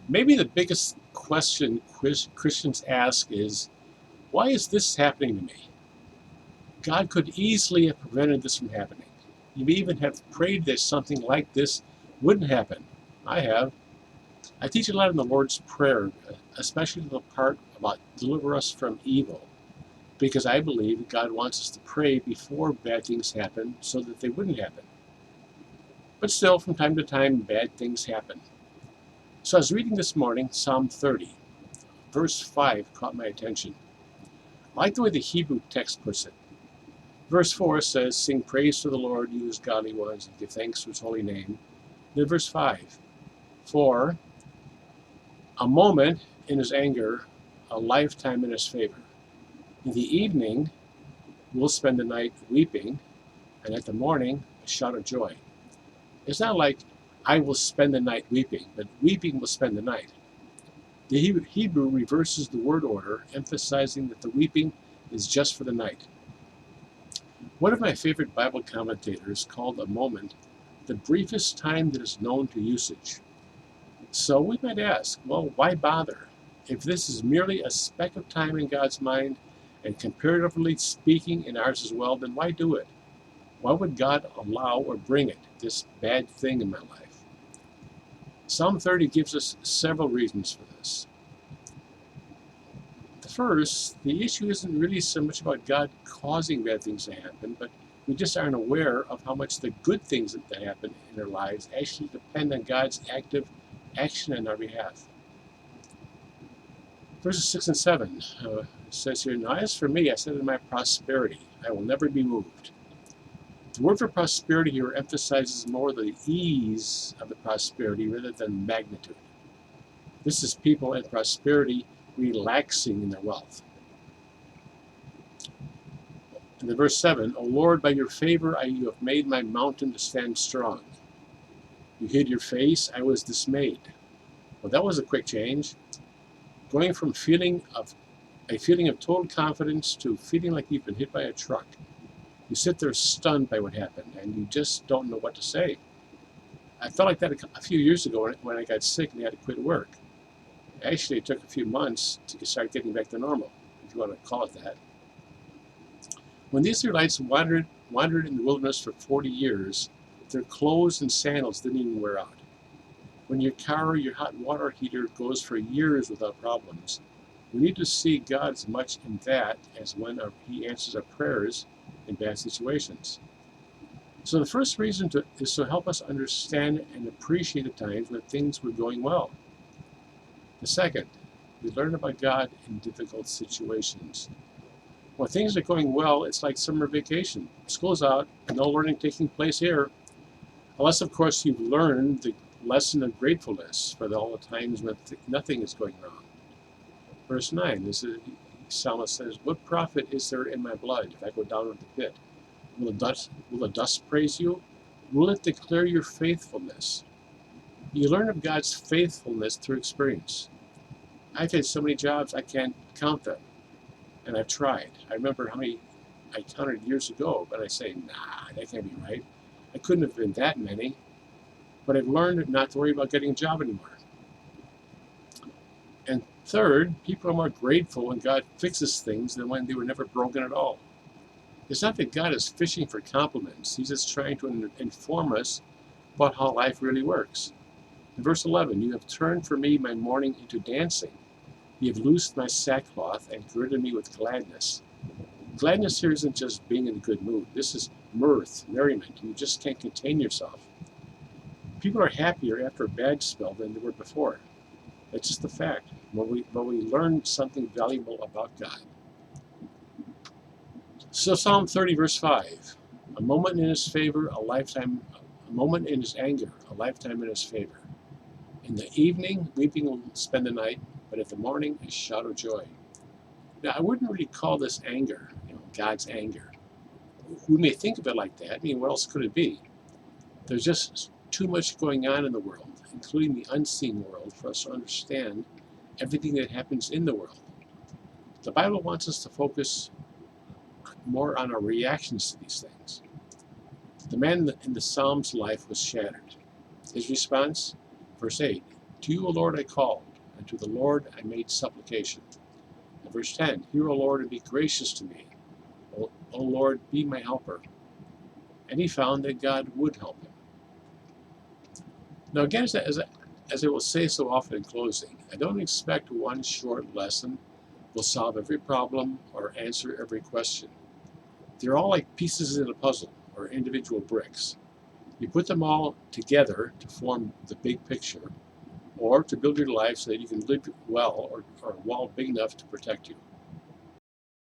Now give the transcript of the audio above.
Maybe the biggest question Christians ask is, why is this happening to me? God could easily have prevented this from happening. You may even have prayed that something like this wouldn't happen. I have. I teach a lot in the Lord's Prayer, especially the part about deliver us from evil, because I believe God wants us to pray before bad things happen so that they wouldn't happen. But still, from time to time, bad things happen. So I was reading this morning Psalm 30. Verse 5 caught my attention. I like the way the Hebrew text puts it. Verse 4 says, sing praise to the Lord, you his godly ones, and give thanks to his holy name. Then verse 5, for a moment in his anger, a lifetime in his favor. In the evening, we'll spend the night weeping, and at the morning, a shout of joy. It's not like I will spend the night weeping, but weeping will spend the night. The Hebrew reverses the word order, emphasizing that the weeping is just for the night. One of my favorite Bible commentators called a moment the briefest time that is known to usage. So we might ask, well, why bother? If this is merely a speck of time in God's mind, and comparatively speaking in ours as well, then why do it? Why would God allow or bring it, this bad thing in my life? Psalm 30 gives us several reasons for this. First, the issue isn't really so much about God causing bad things to happen, but we just aren't aware of how much the good things that happen in our lives actually depend on God's active action on our behalf. Verses 6 and 7 says here, now as for me, I said in my prosperity, I will never be moved. The word for prosperity here emphasizes more the ease of the prosperity rather than magnitude. This is people in prosperity relaxing in their wealth. And then verse 7, O Lord, by your favor you have made my mountain to stand strong. You hid your face, I was dismayed. Well, that was a quick change. Going from a feeling of total confidence to feeling like you've been hit by a truck. You sit there stunned by what happened, and you just don't know what to say. I felt like that a few years ago when I got sick and had to quit work. Actually, it took a few months to start getting back to normal, if you want to call it that. When the Israelites wandered in the wilderness for 40 years, their clothes and sandals didn't even wear out. When your car or your hot water heater goes for years without problems, we need to see God as much in that as when he answers our prayers in bad situations. So the first reason is to help us understand and appreciate the times when things were going well. The second, we learn about God in difficult situations. When things are going well, it's like summer vacation. School's out, no learning taking place here. Unless, of course, you've learned the lesson of gratefulness for all the times when nothing is going wrong. Verse 9, the psalmist says, what profit is there in my blood if I go down into the pit? Will the dust praise you? Will it declare your faithfulness? You learn of God's faithfulness through experience. I've had so many jobs, I can't count them. And I've tried. I remember how many I counted years ago, but I say, nah, that can't be right. I couldn't have been that many. But I've learned not to worry about getting a job anymore. And third, people are more grateful when God fixes things than when they were never broken at all. It's not that God is fishing for compliments. He's just trying to inform us about how life really works. In verse 11, you have turned for me my mourning into dancing. You have loosed my sackcloth and girded me with gladness. Gladness here isn't just being in a good mood. This is mirth, merriment. You just can't contain yourself. People are happier after a bad spell than they were before. That's just a fact. But we learn something valuable about God. So Psalm 30, verse 5. A moment in his favor, a moment in his anger, a lifetime in his favor. In the evening, weeping will spend the night, but at the morning, a shout of joy. Now, I wouldn't really call this anger, God's anger. We may think of it like that. I mean, what else could it be? There's just too much going on in the world, including the unseen world, for us to understand everything that happens in the world. The Bible wants us to focus more on our reactions to these things. The man in the Psalm's life was shattered. His response, verse 8, To you, O Lord, I called, and to the Lord I made supplication. And verse 10, Hear, O Lord, and be gracious to me. O Lord, be my helper. And he found that God would help him. Now again, as I will say so often in closing, I don't expect one short lesson will solve every problem or answer every question. They're all like pieces in a puzzle or individual bricks. You put them all together to form the big picture, or to build your life so that you can live well or a wall big enough to protect you.